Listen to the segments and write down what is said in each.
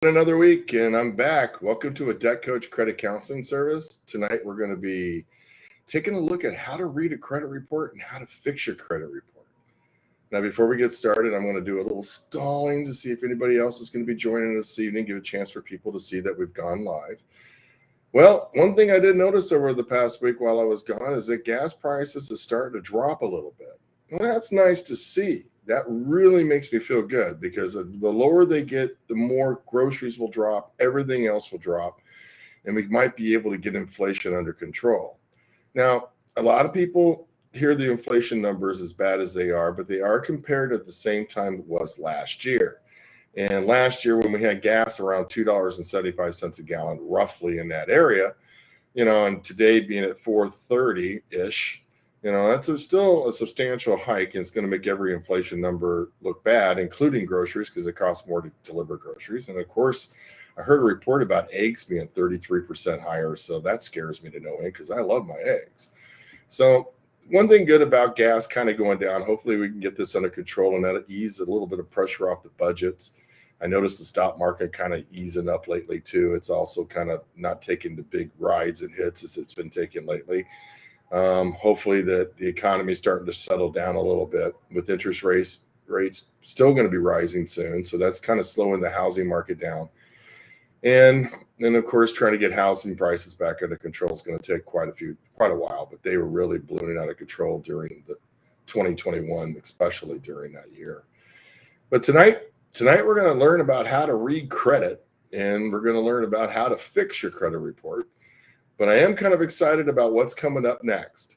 Another week, and I'm back. Welcome to a Debt Coach Credit Counseling Service. Tonight, we're going to be taking a look at how to read a credit report and how to fix your credit report. Now, before we get started, I'm going to do a little stalling to see if anybody else is going to be joining us this evening, give a chance for people to see that we've gone live. Well, one thing I did notice over the past week while I was gone is that gas prices is starting to drop a little bit. Well, that's nice to see. That really makes me feel good because the lower they get, the more groceries will drop, everything else will drop, and we might be able to get inflation under control. Now, a lot of people hear the inflation numbers as bad as they are, but they are compared at the same time it was last year. And last year, when we had gas around $2.75 a gallon, roughly in that area, and today being at 430-ish, that's still a substantial hike, and it's going to make every inflation number look bad, including groceries, because it costs more to deliver groceries. And of course, I heard a report about eggs being 33% higher, so that scares me to no end because I love my eggs. So one thing good about gas kind of going down, hopefully we can get this under control and that'll ease a little bit of pressure off the budgets. I noticed the stock market kind of easing up lately too. It's also kind of not taking the big rides and hits as it's been taking lately. Hopefully that the economy is starting to settle down a little bit with interest rates still going to be rising soon. So that's kind of slowing the housing market down. And then, of course, trying to get housing prices back under control is going to take quite a while, but they were really ballooning out of control during the 2021, especially during that year. But tonight we're going to learn about how to read credit, and we're going to learn about how to fix your credit report. But I am kind of excited about what's coming up next.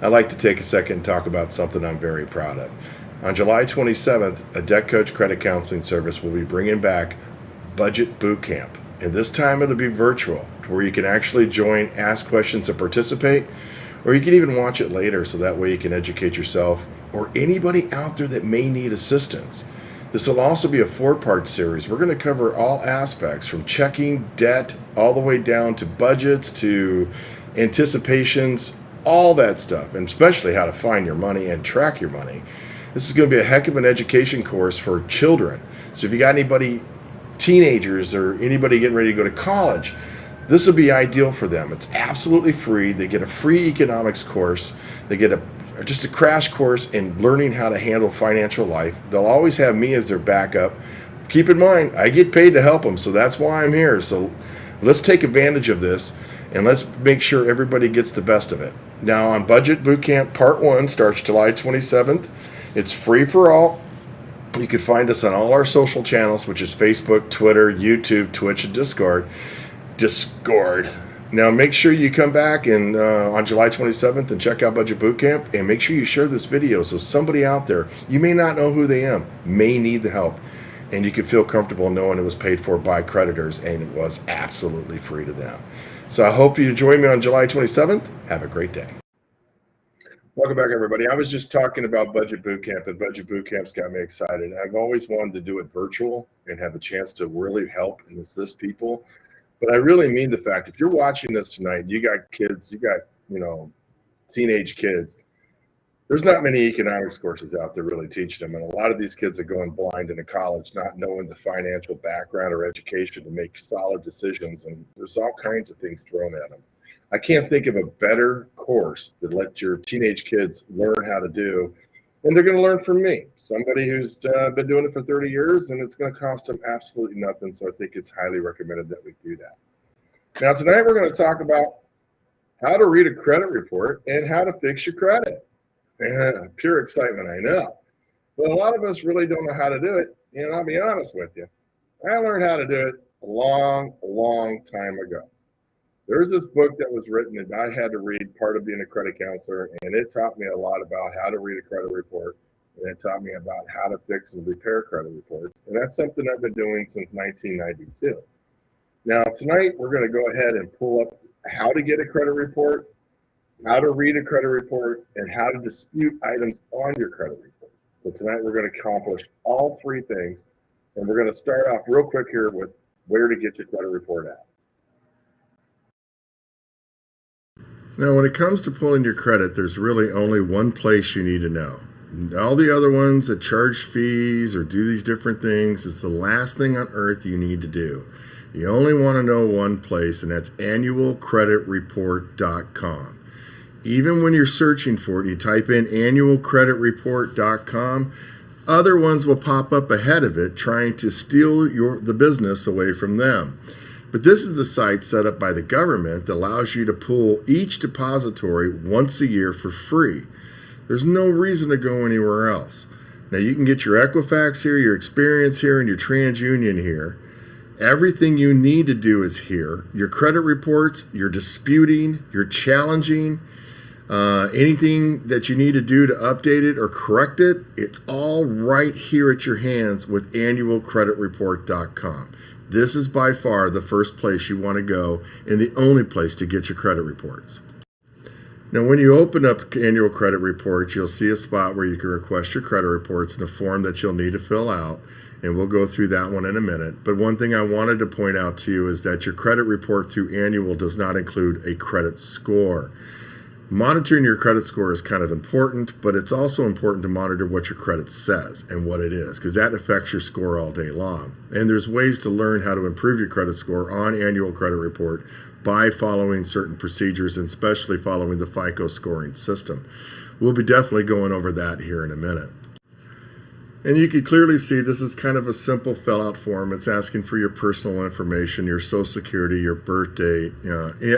I'd like to take a second and talk about something I'm very proud of. On July 27th, a Debt Coach Credit Counseling Service will be bringing back Budget Boot Camp. And this time it'll be virtual, where you can actually join, ask questions, and participate, or you can even watch it later so that way you can educate yourself or anybody out there that may need assistance. This will also be a 4-part series. We're going to cover all aspects from checking, debt, all the way down to budgets, to anticipations, all that stuff, and especially how to find your money and track your money. This is going to be a heck of an education course for children. So if you got anybody, teenagers, or anybody getting ready to go to college, this will be ideal for them. It's absolutely free. They get a free economics course. They get just a crash course in learning how to handle financial life. They'll always have me as their backup. Keep in mind, I get paid to help them, so that's why I'm here. So let's take advantage of this, and let's make sure everybody gets the best of it. Now, on Budget Bootcamp Part 1 starts July 27th. It's free for all. You can find us on all our social channels, which is Facebook, Twitter, YouTube, Twitch, and Discord. Now, make sure you come back and on July 27th and check out Budget Bootcamp, and make sure you share this video so somebody out there, you may not know who they are, may need the help, and you can feel comfortable knowing it was paid for by creditors and it was absolutely free to them. So I hope you join me on July 27th. Have a great day. Welcome back, everybody. I was just talking about Budget Bootcamp, and Budget Bootcamp's got me excited. I've always wanted to do it virtual and have a chance to really help and assist people. But I really mean the fact, if you're watching this tonight, you got kids, you got, teenage kids, there's not many economics courses out there really teaching them. And a lot of these kids are going blind into college, not knowing the financial background or education to make solid decisions. And there's all kinds of things thrown at them. I can't think of a better course to let your teenage kids learn how to do. And they're going to learn from me, somebody who's been doing it for 30 years, and it's going to cost them absolutely nothing. So I think it's highly recommended that we do that. Now, tonight we're going to talk about how to read a credit report and how to fix your credit. Pure excitement, I know. But a lot of us really don't know how to do it. And I'll be honest with you, I learned how to do it a long time ago. There's this book that was written that I had to read, part of being a credit counselor, and it taught me a lot about how to read a credit report, and it taught me about how to fix and repair credit reports. And that's something I've been doing since 1992. Now, tonight, we're going to go ahead and pull up how to get a credit report, how to read a credit report, and how to dispute items on your credit report. So tonight, we're going to accomplish all three things, and we're going to start off real quick here with where to get your credit report at. Now, when it comes to pulling your credit, there's really only one place you need to know. All the other ones that charge fees or do these different things is the last thing on earth you need to do. You only want to know one place, and that's annualcreditreport.com. Even when you're searching for it, you type in annualcreditreport.com, other ones will pop up ahead of it trying to steal the business away from them. But this is the site set up by the government that allows you to pull each depository once a year for free. There's no reason to go anywhere else. Now you can get your Equifax here, your Experience here, and your TransUnion here. Everything you need to do is here. Your credit reports, your disputing, your challenging, anything that you need to do to update it or correct it, it's all right here at your hands with annualcreditreport.com. This is by far the first place you want to go and the only place to get your credit reports. Now, when you open up Annual Credit Reports, you'll see a spot where you can request your credit reports in a form that you'll need to fill out, and we'll go through that one in a minute. But one thing I wanted to point out to you is that your credit report through Annual does not include a credit score. Monitoring your credit score is kind of important, but it's also important to monitor what your credit says and what it is, because that affects your score all day long. And there's ways to learn how to improve your credit score on Annual Credit Report by following certain procedures, and especially following the FICO scoring system. We'll be definitely going over that here in a minute. And you can clearly see this is kind of a simple fill-out form. It's asking for your personal information, your social security, your birth date,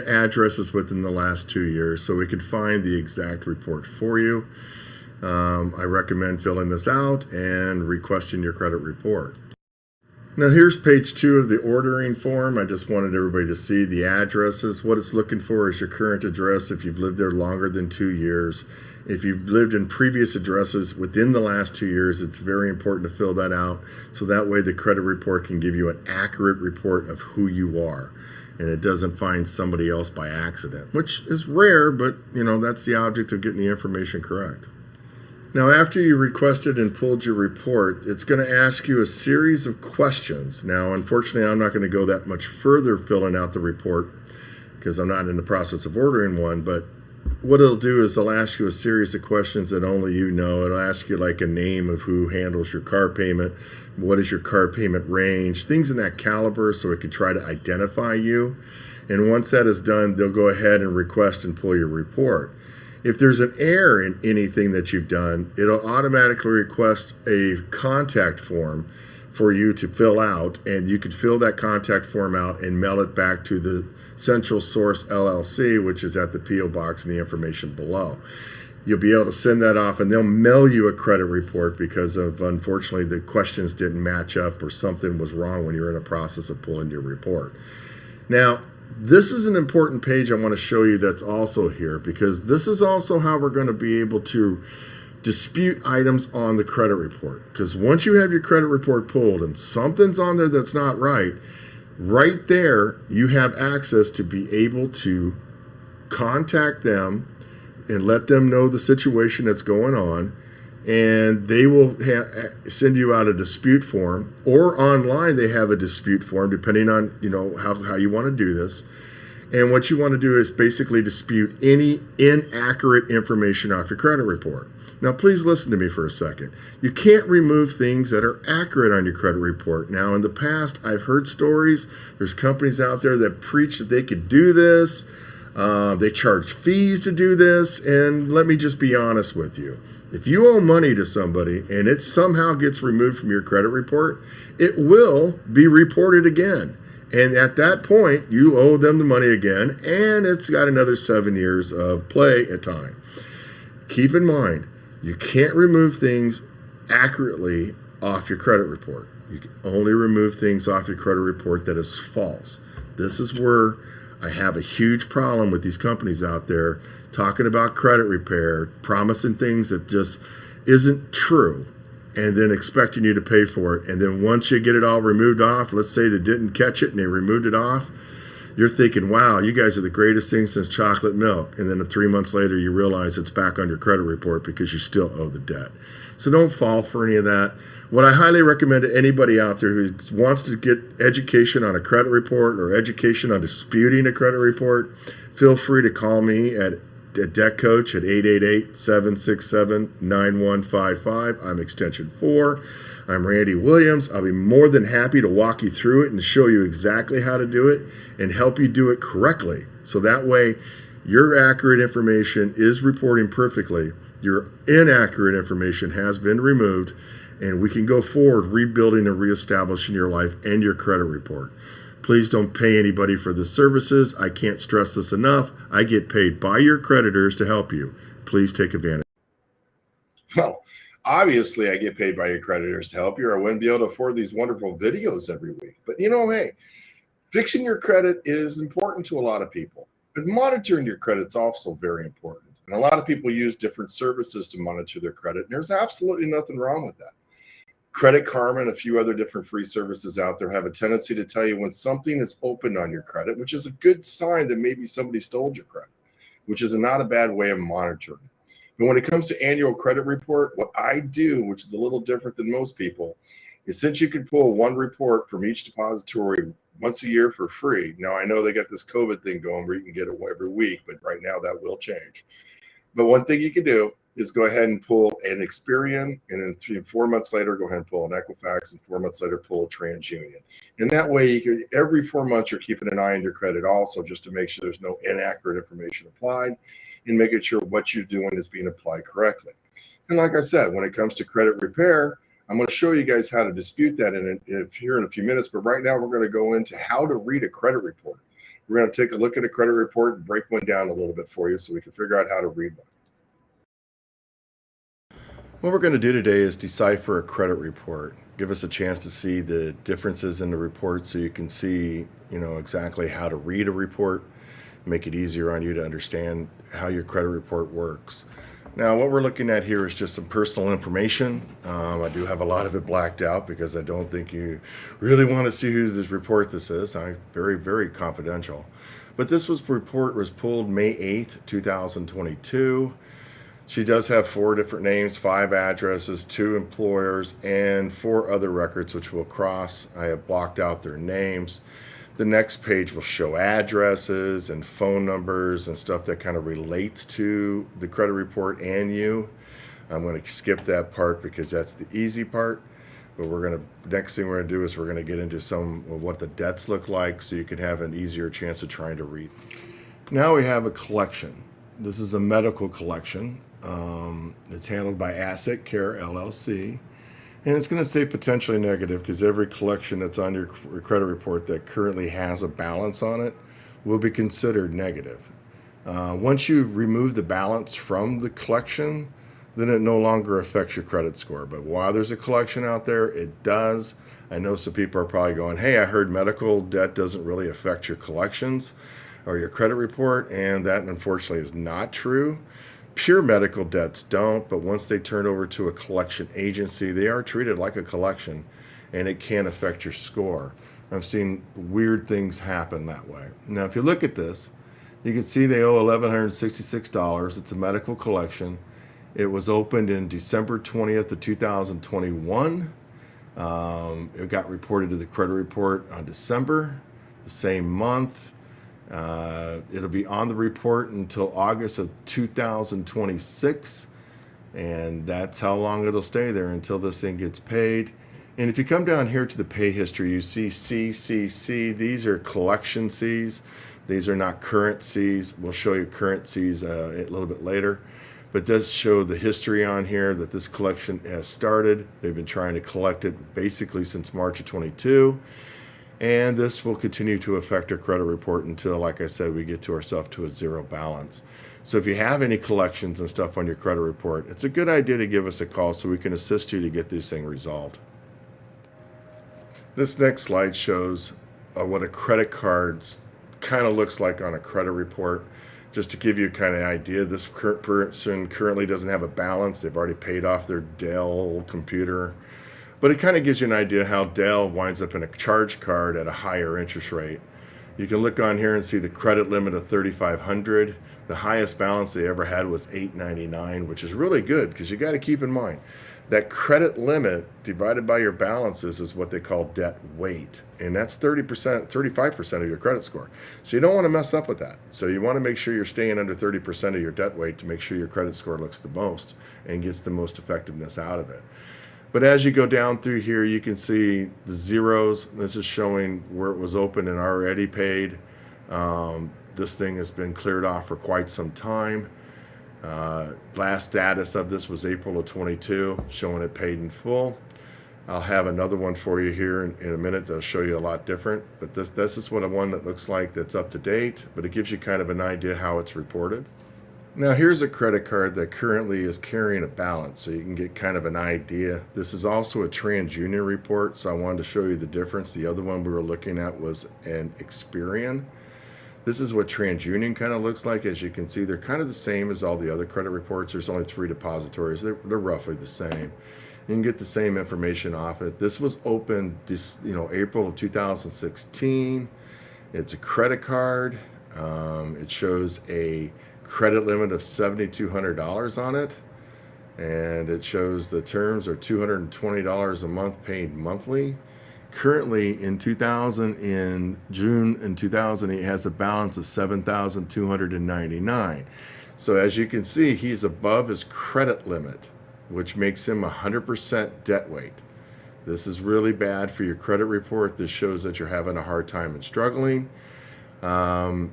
addresses within the last 2 years, so we could find the exact report for you. I recommend filling this out and requesting your credit report. Now here's page 2 of the ordering form. I just wanted everybody to see the addresses. What it's looking for is your current address if you've lived there longer than 2 years. If you've lived in previous addresses within the last 2 years, it's very important to fill that out, so that way the credit report can give you an accurate report of who you are, and it doesn't find somebody else by accident, which is rare, but that's the object of getting the information correct. Now, after you requested and pulled your report, it's going to ask you a series of questions. Now, unfortunately, I'm not going to go that much further filling out the report because I'm not in the process of ordering one, but what it'll do is it'll ask you a series of questions that only you know. It'll ask you like a name of who handles your car payment, what is your car payment range, things in that caliber, so it can try to identify you. And once that is done, they'll go ahead and request and pull your report. If there's an error in anything that you've done, it'll automatically request a contact form for you to fill out, and you could fill that contact form out and mail it back to the Central Source LLC, which is at the P.O. Box in the information below. You'll be able to send that off, and they'll mail you a credit report because of, unfortunately, the questions didn't match up or something was wrong when you're in the process of pulling your report. Now, this is an important page I want to show you that's also here, because this is also how we're going to be able to dispute items on the credit report. Because once you have your credit report pulled and something's on there that's not right, right there you have access to be able to contact them and let them know the situation that's going on, and they will send you out a dispute form, or online they have a dispute form depending on how you want to do this. And what you want to do is basically dispute any inaccurate information off your credit report. Now, please listen to me for a second. You can't remove things that are accurate on your credit report. Now, in the past, I've heard stories. There's companies out there that preach that they could do this. They charge fees to do this. And let me just be honest with you. If you owe money to somebody and it somehow gets removed from your credit report, it will be reported again. And at that point, you owe them the money again, and it's got another 7 years of play at time. Keep in mind, you can't remove things accurately off your credit report. You can only remove things off your credit report that is false. This is where I have a huge problem with these companies out there talking about credit repair, promising things that just isn't true, and then expecting you to pay for it. And then once you get it all removed off, let's say they didn't catch it and they removed it off, you're thinking, wow, you guys are the greatest thing since chocolate milk. And then 3 months later, you realize it's back on your credit report because you still owe the debt. So don't fall for any of that. What I highly recommend to anybody out there who wants to get education on a credit report or education on disputing a credit report, feel free to call me at a debt coach at 888-767-9155. I'm extension 4. I'm Randy Williams. I'll be more than happy to walk you through it and show you exactly how to do it and help you do it correctly. So that way, your accurate information is reporting perfectly. Your inaccurate information has been removed, and we can go forward rebuilding and reestablishing your life and your credit report. Please don't pay anybody for the services. I can't stress this enough. I get paid by your creditors to help you. Please take advantage. Well, obviously, I get paid by your creditors to help you, or I wouldn't be able to afford these wonderful videos every week. But hey, fixing your credit is important to a lot of people. But monitoring your credit is also very important. And a lot of people use different services to monitor their credit. And there's absolutely nothing wrong with that. Credit Karma and a few other different free services out there have a tendency to tell you when something is opened on your credit, which is a good sign that maybe somebody stole your credit, which is not a bad way of monitoring. But when it comes to annual credit report, what I do, which is a little different than most people, is since you can pull one report from each depository once a year for free. Now, I know they got this COVID thing going where you can get it every week, but right now that will change. But one thing you can do is go ahead and pull an Experian, and then 4 months later, go ahead and pull an Equifax, and 4 months later, pull a TransUnion. And that way, you can, every 4 months, you're keeping an eye on your credit also, just to make sure there's no inaccurate information applied, and making sure what you're doing is being applied correctly. And like I said, when it comes to credit repair, I'm going to show you guys how to dispute that here in a few minutes. But right now, we're going to go into how to read a credit report. We're going to take a look at a credit report and break one down a little bit for you so we can figure out how to read one. What we're going to do today is decipher a credit report. Give us a chance to see the differences in the report so you can see, exactly how to read a report, make it easier on you to understand how your credit report works. Now, what we're looking at here is just some personal information. I do have a lot of it blacked out because I don't think you really want to see whose this report this is. Very, very confidential. But this report was pulled May 8th, 2022. She does have 4 different names, 5 addresses, 2 employers, and 4 other records, which we'll cross. I have blocked out their names. The next page will show addresses and phone numbers and stuff that kind of relates to the credit report and you. I'm going to skip that part because that's the easy part. But next thing we're going to do is we're going to get into some of what the debts look like so you can have an easier chance of trying to read. Now we have a collection. This is a medical collection. It's handled by Asset Care LLC. And it's going to say potentially negative because every collection that's on your credit report that currently has a balance on it will be considered negative. Once you remove the balance from the collection, then it no longer affects your credit score. But while there's a collection out there, it does. I know some people are probably going, hey, I heard medical debt doesn't really affect your collections or your credit report, and that unfortunately is not true. Pure medical debts don't, but once they turn over to a collection agency, they are treated like a collection, and it can affect your score. I've seen weird things happen that way. Now, if you look at this, you can see they owe $1,166. It's a medical collection. It was opened in December 20th of 2021. It got reported to the credit report on December, the same month. It'll be on the report until August of 2026, and that's how long it'll stay there until this thing gets paid. And if you come down here to the pay history, you see CCC. These are collection Cs. These are not current Cs. We'll show you current Cs a little bit later. But does show the history on here that this collection has started. They've been trying to collect it basically since March of 22. And this will continue to affect our credit report until, like I said, we get to ourselves to a zero balance. So if you have any collections and stuff on your credit report, it's a good idea to give us a call so we can assist you to get this thing resolved. This next slide shows what a credit card kind of looks like on a credit report. Just to give you kind of an idea, this person currently doesn't have a balance. They've already paid off their Dell computer. But it kind of gives you an idea how Dell winds up in a charge card at a higher interest rate. You can look on here and see the credit limit of $3,500. The highest balance they ever had was $899, which is really good because you got to keep in mind That credit limit divided by your balances is what they call debt weight. And that's 30%, 35% of your credit score. So you don't want to mess up with that. So you want to make sure you're staying under 30% of your debt weight to make sure your credit score looks the most and gets the most effectiveness out of it. But as you go down through here, you can see the zeros. This is showing where it was open and already paid. This thing has been cleared off for quite some time. Last status of this was April of 22, showing it paid in full. I'll have another one for you here in a minute that'll show you a lot different. But this is what a one that looks like that's up to date, but it gives you kind of an idea how it's reported. Now here's a credit card that currently is carrying a balance, so you can get kind of an idea. This is also a TransUnion report, so I wanted to show you the difference. The other one we were looking at was an Experian. This is what TransUnion kind of looks like. As you can see, they're kind of the same as all the other credit reports. There's only 3 depositories. They're roughly the same. You can get the same information off it. This was opened April of 2016. It's a credit card. It shows a credit limit of $7,200 on it. And it shows the terms are $220 a month paid monthly. Currently in June in 2000, he has a balance of $7,299. So as you can see, he's above his credit limit, which makes him 100% debt weight. This is really bad for your credit report. This shows that you're having a hard time and struggling. One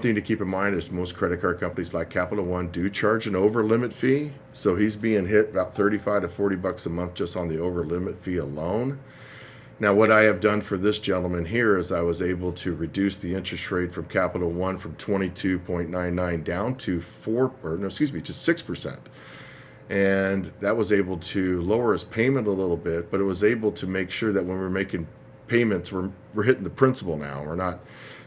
thing to keep in mind is most credit card companies like Capital One do charge an over limit fee. So he's being hit about 35 to 40 bucks a month just on the over limit fee alone. Now, what I have done for this gentleman here is I was able to reduce the interest rate from Capital One from 22.99 down to 6%. And that was able to lower his payment a little bit, but it was able to make sure that when we're making payments, we're hitting the principal now. We're not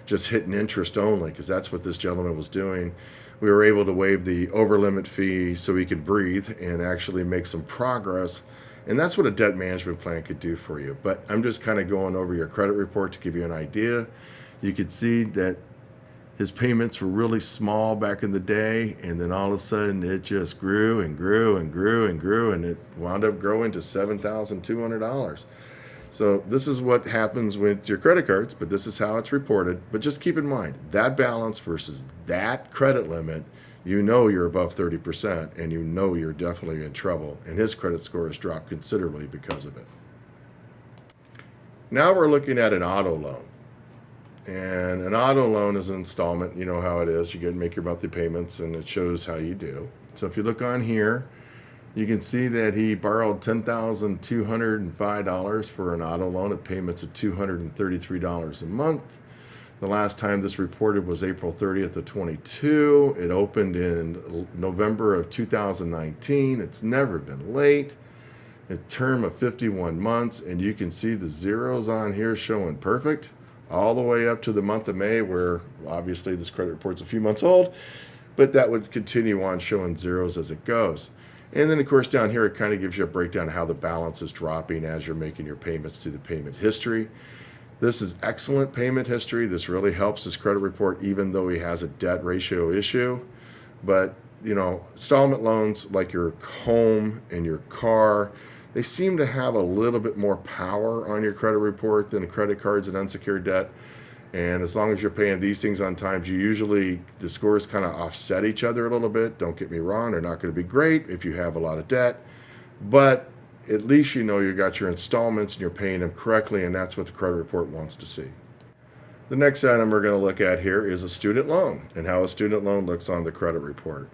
just hitting interest only, because that's what this gentleman was doing. We were able to waive the over limit fee so he can breathe and actually make some progress. And that's what a debt management plan could do for you. But I'm just kind of going over your credit report to give you an idea. You could see that his payments were really small back in the day, and then all of a sudden it just grew and grew and grew and grew, and it wound up growing to $7,200. So this is what happens with your credit cards, but this is how it's reported. But just keep in mind, that balance versus that credit limit, you know you're above 30%, and you know you're definitely in trouble. And his credit score has dropped considerably because of it. Now we're looking at an auto loan. And an auto loan is an installment. You know how it is. You get to make your monthly payments, and it shows how you do. So if you look on here, you can see that he borrowed $10,205 for an auto loan at payments of $233 a month. The last time this reported was April 30th of 22. It opened in November of 2019. It's never been late. A term of 51 months, and you can see the zeros on here showing perfect all the way up to the month of May, where obviously this credit report's a few months old, but that would continue on showing zeros as it goes. And then of course down here it kind of gives you a breakdown of how the balance is dropping as you're making your payments to the payment history. This is excellent payment history. This really helps his credit report, even though he has a debt ratio issue. But, installment loans like your home and your car, they seem to have a little bit more power on your credit report than credit cards and unsecured debt. And as long as you're paying these things on time, the scores kind of offset each other a little bit. Don't get me wrong, they're not going to be great if you have a lot of debt. But at least you know you got your installments and you're paying them correctly, and that's what the credit report wants to see. The next item we're going to look at here is a student loan and how a student loan looks on the credit report.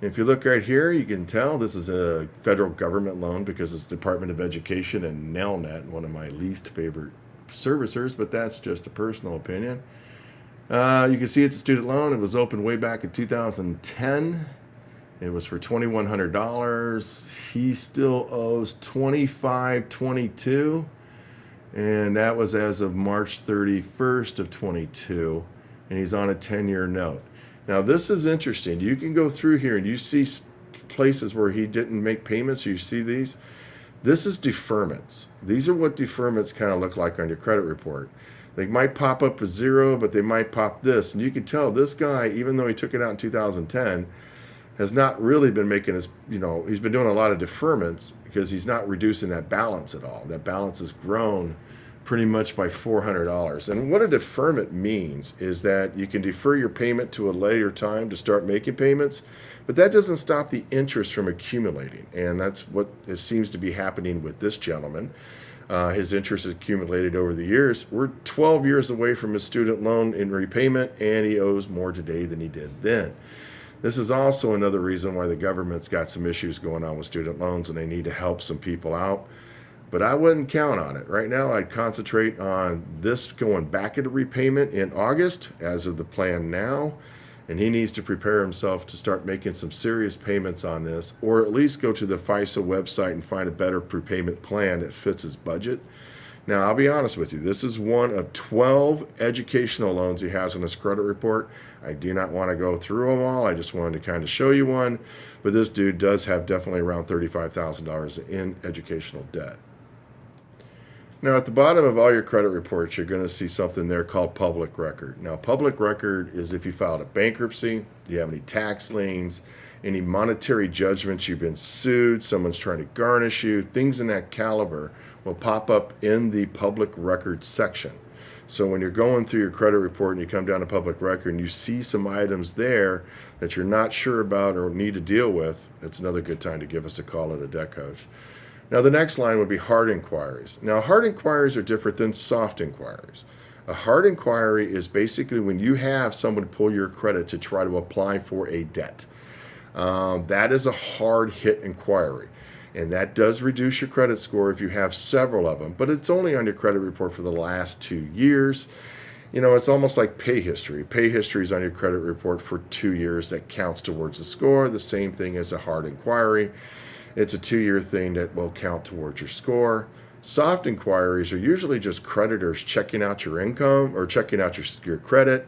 If you look right here, you can tell this is a federal government loan because it's Department of Education and Nelnet, one of my least favorite servicers, but that's just a personal opinion. You can see it's a student loan. It was opened way back in 2010. It was for $2,100. He still owes $2,522, and that was as of March 31st of 22, and he's on a 10-year note. Now this is interesting. You can go through here and you see places where he didn't make payments. You see these. This is deferments. These are what deferments kind of look like on your credit report. They might pop up as zero, but they might pop this, and you can tell this guy, even though he took it out in 2010, has not really been making his, he's been doing a lot of deferments because he's not reducing that balance at all. That balance has grown pretty much by $400. And what a deferment means is that you can defer your payment to a later time to start making payments, but that doesn't stop the interest from accumulating. And that's what seems to be happening with this gentleman. His interest has accumulated over the years. We're 12 years away from his student loan in repayment, and he owes more today than he did then. This is also another reason why the government's got some issues going on with student loans, and they need to help some people out. But I wouldn't count on it. Right now, I'd concentrate on this going back into repayment in August, as of the plan now. And he needs to prepare himself to start making some serious payments on this, or at least go to the FISA website and find a better prepayment plan that fits his budget. Now, I'll be honest with you. This is one of 12 educational loans he has on his credit report. I do not want to go through them all. I just wanted to kind of show you one. But this dude does have definitely around $35,000 in educational debt. Now, at the bottom of all your credit reports, you're going to see something there called public record. Now, public record is if you filed a bankruptcy, you have any tax liens, any monetary judgments, you've been sued, someone's trying to garnish you, things in that caliber will pop up in the public record section. So when you're going through your credit report and you come down to public record and you see some items there that you're not sure about or need to deal with, it's another good time to give us a call at a debt coach. Now, the next line would be hard inquiries. Now, hard inquiries are different than soft inquiries. A hard inquiry is basically when you have someone pull your credit to try to apply for a debt. That is a hard hit inquiry. And that does reduce your credit score if you have several of them. But it's only on your credit report for the last 2 years. It's almost like pay history. Pay history is on your credit report for 2 years. That counts towards the score. The same thing as a hard inquiry. It's a 2-year thing that will count towards your score. Soft inquiries are usually just creditors checking out your income or checking out your credit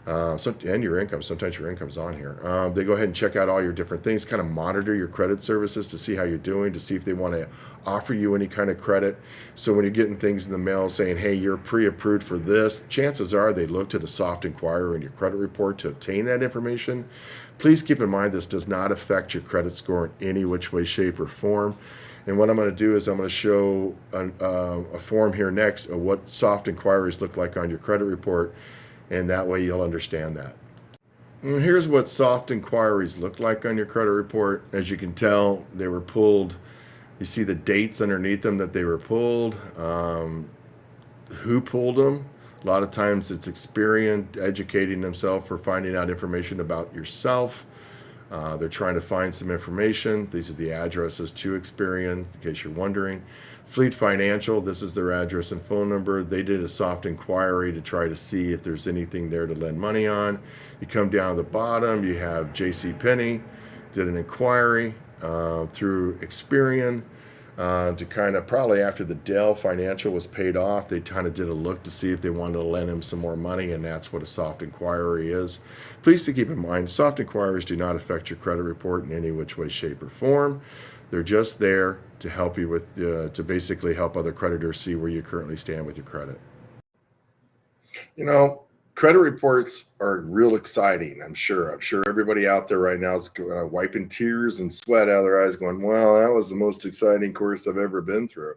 and your income. Sometimes your income's on here. They go ahead and check out all your different things, kind of monitor your credit services to see how you're doing, to see if they want to offer you any kind of credit. So when you're getting things in the mail saying, hey, you're pre-approved for this, chances are they looked at a soft inquiry in your credit report to obtain that information. Please keep in mind this does not affect your credit score in any which way, shape, or form. And what I'm going to do is I'm going to show a form here next of what soft inquiries look like on your credit report, and that way you'll understand that. And here's what soft inquiries look like on your credit report. As you can tell, they were pulled. You see the dates underneath them that they were pulled, who pulled them. A lot of times it's Experian educating themselves or finding out information about yourself. They're trying to find some information. These are the addresses to Experian, in case you're wondering. Fleet Financial, this is their address and phone number. They did a soft inquiry to try to see if there's anything there to lend money on. You come down to the bottom, you have JCPenney, did an inquiry through Experian. To kind of probably after the Dell Financial was paid off, they kind of did a look to see if they wanted to lend him some more money, and that's what a soft inquiry is. Please to keep in mind, soft inquiries do not affect your credit report in any which way, shape, or form. They're just there to help you with, to basically help other creditors see where you currently stand with your credit. Credit reports are real exciting. I'm sure everybody out there right now is wiping tears and sweat out of their eyes going, well, that was the most exciting course I've ever been through.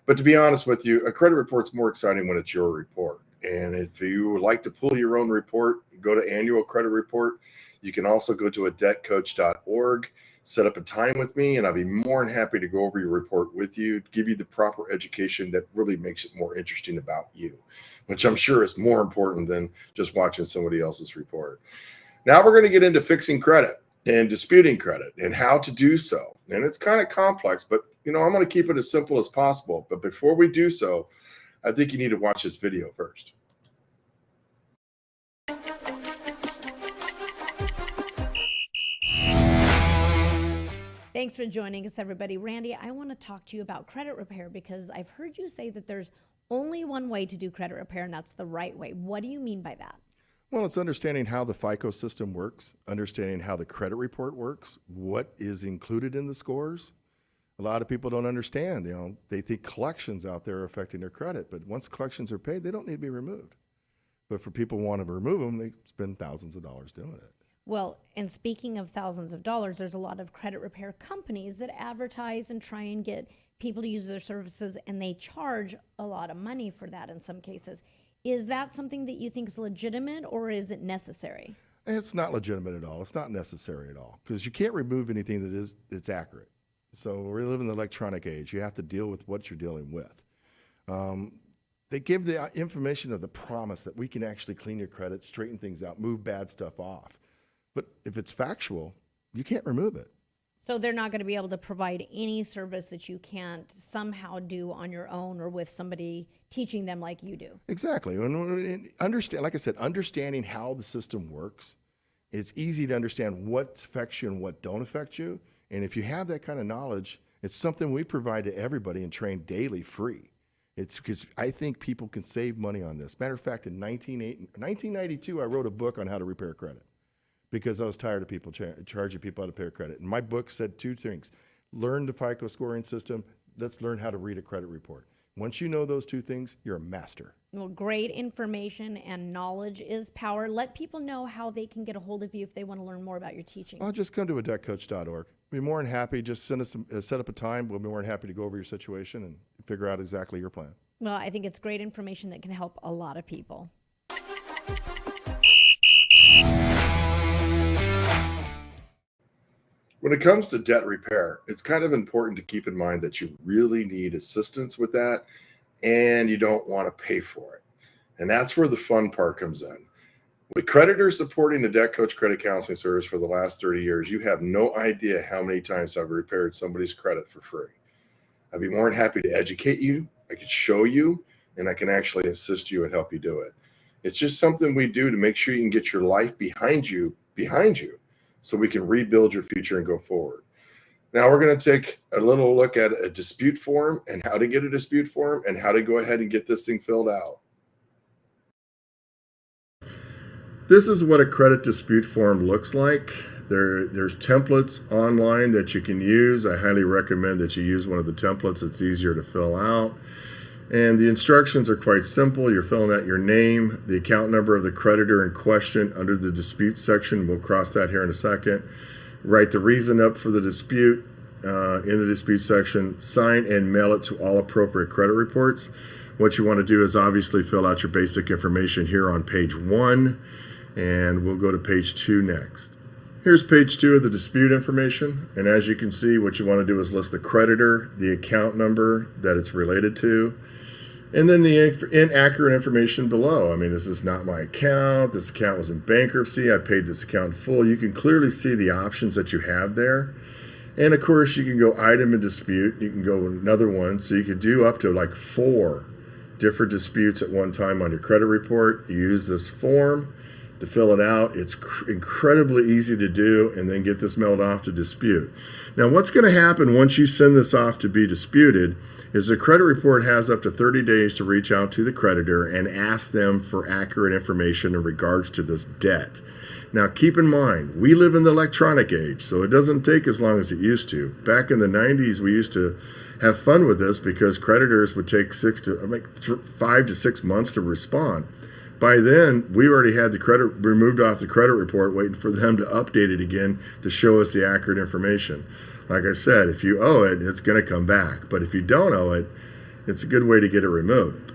But to be honest with you, a credit report's more exciting when it's your report. And if you would like to pull your own report, go to Annual Credit Report. You can also go to adebtcoach.org, set up a time with me, and I'll be more than happy to go over your report with you, give you the proper education that really makes it more interesting about you, which I'm sure is more important than just watching somebody else's report. Now we're going to get into fixing credit and disputing credit and how to do so. And it's kind of complex, but I'm going to keep it as simple as possible. But before we do so, I think you need to watch this video first. Thanks for joining us, everybody. Randy, I want to talk to you about credit repair because I've heard you say that there's only one way to do credit repair, and that's the right way. What do you mean by that? Well, it's understanding how the FICO system works, understanding how the credit report works, what is included in the scores. A lot of people don't understand. They think collections out there are affecting their credit, but once collections are paid, they don't need to be removed. But for people who want to remove them, they spend thousands of dollars doing it. Well, and speaking of thousands of dollars, there's a lot of credit repair companies that advertise and try and get people to use their services, and they charge a lot of money for that in some cases. Is that something that you think is legitimate, or is it necessary? It's not legitimate at all. It's not necessary at all because you can't remove anything that's accurate. So we live in the electronic age. You have to deal with what you're dealing with. They give the information of the promise that we can actually clean your credit, straighten things out, move bad stuff off. But if it's factual, you can't remove it. So they're not going to be able to provide any service that you can't somehow do on your own or with somebody teaching them like you do. Exactly. And understand, like I said, understanding how the system works, it's easy to understand what affects you and what don't affect you. And if you have that kind of knowledge, it's something we provide to everybody and train daily free. It's because I think people can save money on this. Matter of fact, in 1992, I wrote a book on how to repair credit because I was tired of people charging people how to repair credit. And my book said two things: learn the FICO scoring system. Let's learn how to read a credit report. Once you know those two things, you're a master. Well, great information and knowledge is power. Let people know how they can get a hold of you if they want to learn more about your teaching. I'll just come to adectcoach.org. Be more than happy. Just send us set up a time. We'll be more than happy to go over your situation and figure out exactly your plan. Well, I think it's great information that can help a lot of people. When it comes to debt repair, it's kind of important to keep in mind that you really need assistance with that and you don't want to pay for it. And that's where the fun part comes in. With creditors supporting the Debt Coach Credit Counseling Service for the last 30 years, you have no idea how many times I've repaired somebody's credit for free. I'd be more than happy to educate you. I can show you, and I can actually assist you and help you do it. It's just something we do to make sure you can get your life behind you, so we can rebuild your future and go forward. Now we're going to take a little look at a dispute form and how to get a dispute form and how to go ahead and get this thing filled out. This is what a credit dispute form looks like. There's templates online that you can use. I highly recommend that you use one of the templates. It's easier to fill out. And the instructions are quite simple. You're filling out your name, the account number of the creditor in question under the dispute section. We'll cross that here in a second. Write the reason up for the dispute in the dispute section. Sign and mail it to all appropriate credit reports. What you want to do is obviously fill out your basic information here on page 1, and we'll go to page 2 next. Here's page 2 of the dispute information, and as you can see, what you want to do is list the creditor, the account number that it's related to, and then the inaccurate information below. I mean, this is not my account. This account was in bankruptcy. I paid this account in full. You can clearly see the options that you have there. And of course, you can go item and dispute. You can go another one. So you could do up to like 4 different disputes at one time on your credit report. You use this form to fill it out. It's incredibly easy to do, and then get this mailed off to dispute. Now, what's going to happen once you send this off to be disputed is the credit report has up to 30 days to reach out to the creditor and ask them for accurate information in regards to this debt. Now, keep in mind, we live in the electronic age, so it doesn't take as long as it used to. Back in the 90s, we used to have fun with this because creditors would take 5 to 6 months to respond. By then, we already had the credit removed off the credit report, waiting for them to update it again to show us the accurate information. Like I said, if you owe it, it's going to come back. But if you don't owe it, it's a good way to get it removed.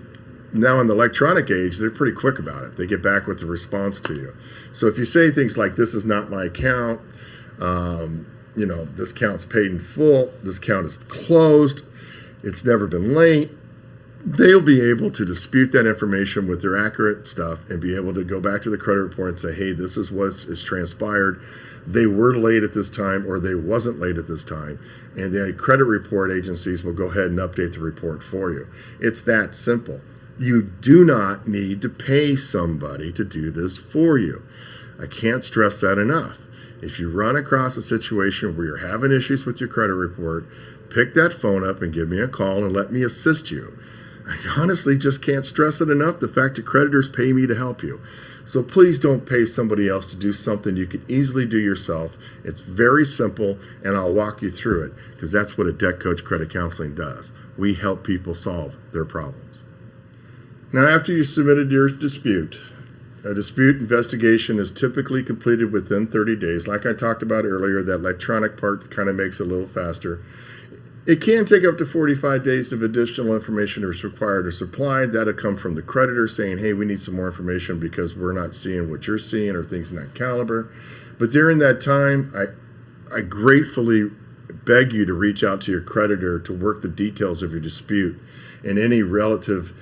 Now, in the electronic age, they're pretty quick about it. They get back with the response to you. So if you say things like, this is not my account, this account's paid in full, this account is closed, it's never been late, they'll be able to dispute that information with their accurate stuff and be able to go back to the credit report and say, hey, this is what is transpired. They were late at this time, or they wasn't late at this time. And the credit report agencies will go ahead and update the report for you. It's that simple. You do not need to pay somebody to do this for you. I can't stress that enough. If you run across a situation where you're having issues with your credit report, pick that phone up and give me a call and let me assist you. I honestly just can't stress it enough, the fact that creditors pay me to help you. So please don't pay somebody else to do something you can easily do yourself. It's very simple, and I'll walk you through it, because that's what a Debt Coach Credit Counseling does. We help people solve their problems. Now, after you submitted your dispute, a dispute investigation is typically completed within 30 days. Like I talked about earlier, that electronic part kind of makes it a little faster. It can take up to 45 days if additional information is required or supplied. That'll come from the creditor saying, hey, we need some more information because we're not seeing what you're seeing or things in that caliber. But during that time, I gratefully beg you to reach out to your creditor to work the details of your dispute and any relative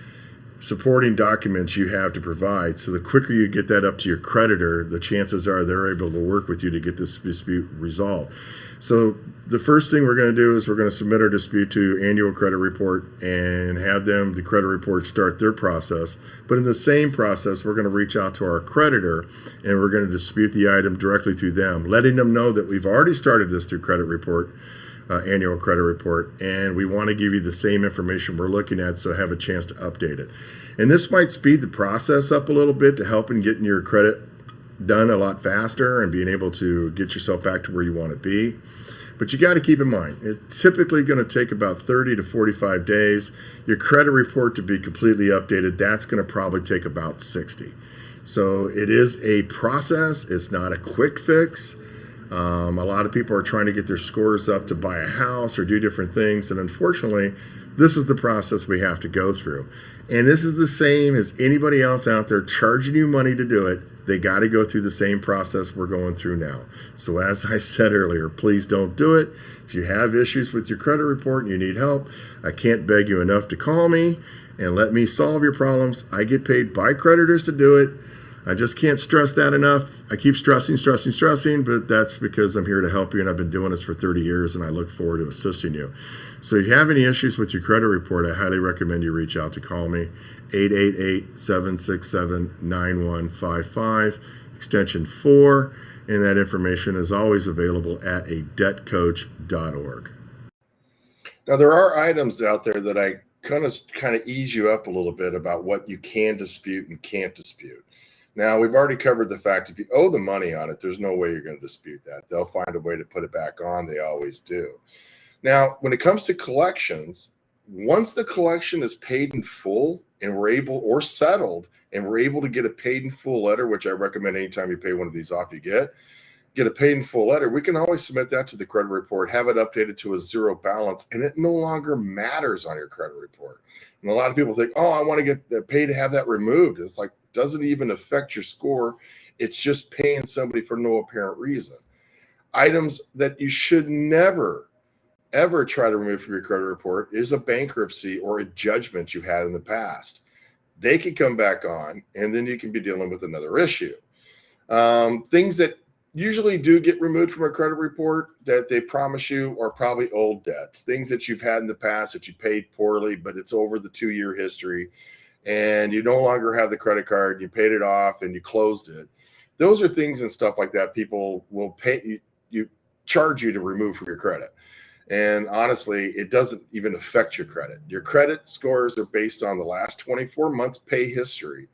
supporting documents you have to provide. So the quicker you get that up to your creditor, the chances are they're able to work with you to get this dispute resolved. So the first thing we're going to do is we're going to submit our dispute to annual credit report and have them, the credit report, start their process. But in the same process, we're going to reach out to our creditor and we're going to dispute the item directly through them, letting them know that we've already started this through credit report, annual credit report, and we want to give you the same information we're looking at, so have a chance to update it. And this might speed the process up a little bit to help in getting your credit done a lot faster and being able to get yourself back to where you want to be. But you got to keep in mind, it's typically going to take about 30 to 45 days. Your credit report to be completely updated, that's going to probably take about 60. So it is a process. It's not a quick fix. A lot of people are trying to get their scores up to buy a house or do different things. And unfortunately, this is the process we have to go through. And this is the same as anybody else out there charging you money to do it. They got to go through the same process we're going through now. So as I said earlier, please don't do it. If you have issues with your credit report and you need help, I can't beg you enough to call me and let me solve your problems. I get paid by creditors to do it. I just can't stress that enough. I keep stressing, but that's because I'm here to help you and I've been doing this for 30 years and I look forward to assisting you. So if you have any issues with your credit report, I highly recommend you reach out to call me, 888-767-9155, extension 4, and that information is always available at adebtcoach.org. Now, there are items out there that I kind of ease you up a little bit about what you can dispute and can't dispute. Now, we've already covered the fact if you owe the money on it, there's no way you're going to dispute that. They'll find a way to put it back on. They always do. Now, when it comes to collections, once the collection is paid in full and we're able, or settled, and we're able to get a paid in full letter, which I recommend anytime you pay one of these off, you get a paid in full letter, we can always submit that to the credit report, have it updated to a zero balance, and it no longer matters on your credit report. And a lot of people think, oh, I want to get paid to have that removed. It's like, doesn't even affect your score. It's just paying somebody for no apparent reason. Items that you should never, ever try to remove from your credit report is a bankruptcy or a judgment you had in the past. They can come back on, and then you can be dealing with another issue. Things that usually do get removed from a credit report that they promise you are probably old debts, things that you've had in the past that you paid poorly, but it's over the 2-year history and you no longer have the credit card, you paid it off and you closed it. Those are things and stuff like that people will pay you charge you to remove from your credit. And honestly, it doesn't even affect your credit. Your credit scores are based on the last 24 months pay history,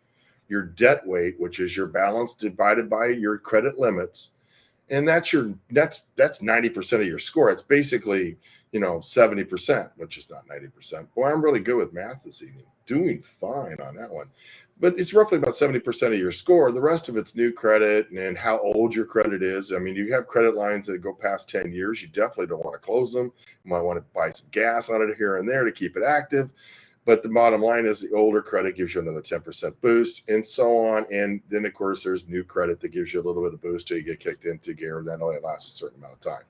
your debt weight, which is your balance divided by your credit limits. And that's 90% of your score. It's basically, 70%, which is not 90%. Boy, I'm really good with math this evening. Doing fine on that one. But it's roughly about 70% of your score. The rest of it's new credit and how old your credit is. I mean, you have credit lines that go past 10 years. You definitely don't want to close them. You might want to buy some gas on it here and there to keep it active. But the bottom line is the older credit gives you another 10% boost and so on. And then, of course, there's new credit that gives you a little bit of boost till you get kicked into gear. That only lasts a certain amount of time.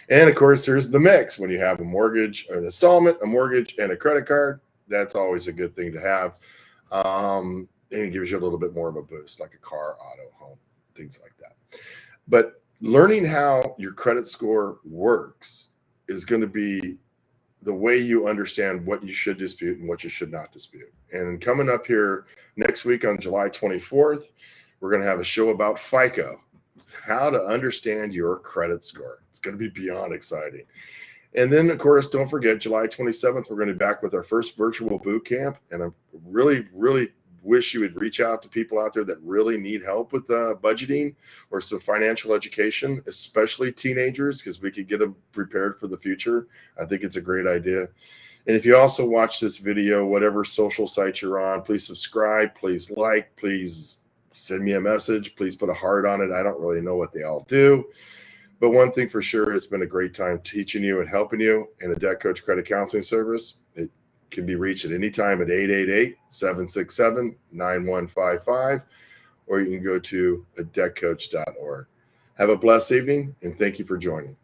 And, of course, there's the mix. When you have a mortgage, an installment, a mortgage, and a credit card, that's always a good thing to have. And it gives you a little bit more of a boost, like a car, auto, home, things like that. But learning how your credit score works is going to be the way you understand what you should dispute and what you should not dispute. And coming up here next week on July 24th, we're going to have a show about FICO, how to understand your credit score. It's going to be beyond exciting. And then, of course, don't forget, July 27th, we're going to be back with our first virtual boot camp. And I really, really wish you would reach out to people out there that really need help with budgeting or some financial education, especially teenagers, because we could get them prepared for the future. I think it's a great idea. And if you also watch this video, whatever social site you're on, please subscribe, please like, please send me a message. Please put a heart on it. I don't really know what they all do. But one thing for sure, it's been a great time teaching you and helping you in the Debt Coach Credit Counseling Service. It can be reached at any time at 888-767-9155, or you can go to adebtcoach.org. Have a blessed evening, and thank you for joining.